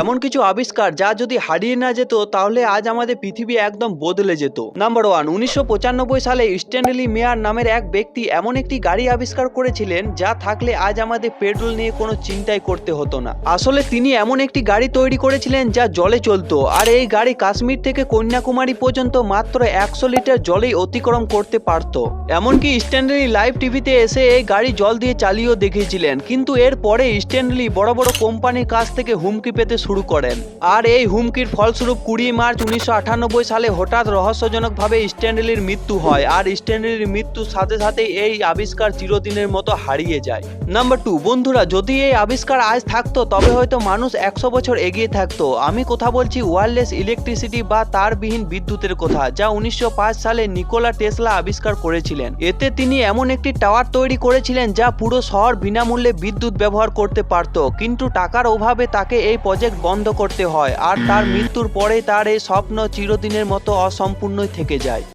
এমন কিছু আবিষ্কার যা যদি হারিয়ে না যেত তাহলে আজ আমাদের পৃথিবী একদম বদলে যেত। নাম্বার 1, 1995 সালে স্ট্যানলি মেয়ার নামের এক ব্যক্তি এমন একটি গাড়ি আবিষ্কার করেছিলেন যা থাকলে আজ আমাদের পেট্রোল নিয়ে কোনো চিন্তাই করতে হতো না। আসলে তিনি এমন একটি গাড়ি তৈরি করেছিলেন যা জলে চলতো, আর এই গাড়ি কাশ্মীর থেকে কন্যাকুমারী পর্যন্ত মাত্র 100 লিটার জলেই অতিক্রম করতে পারত। এমনকি স্ট্যানলি লাইভ টিভিতে এসে এই গাড়ি জল দিয়ে চালিয়েও দেখিয়েছিলেন, কিন্তু এর পরে স্ট্যানলি বড় বড় কোম্পানির কাছ থেকে হুমকি পেতে শুরু করেন। আর এই হুমকির ফলস্বরূপ 20 মার্চ 1998 সালে হঠাৎ রহস্যজনকভাবে স্ট্যানলির মৃত্যু হয়, আর স্ট্যানলির মৃত্যুর সাথে সাথে এই আবিষ্কার চিরদিনের মতো হারিয়ে যায়। নাম্বার 2, বন্ধুরা, যদি এই আবিষ্কার আজ থাকতো তবে হয়তো মানুষ 100 বছর এগিয়ে থাকতো। আমি কথা বলছি ওয়্যারলেস ইলেকট্রিসিটি বা তারবিহীন বিদ্যুতের কথা, যা 1905 সালে নিকোলা টেসলা আবিষ্কার করেছিলেন। এতে তিনি এমন একটি টাওয়ার তৈরি করেছিলেন যা পুরো শহর বিনামূল্যে বিদ্যুৎ ব্যবহার করতে পারত, কিন্তু টাকার অভাবে তাকে এই প্রজেক্ট বন্ধ করতে হয়, আর তার মৃত্যুর পরে তার এই স্বপ্ন চিরদিনের মতো অসম্পূর্ণই থেকে যায়।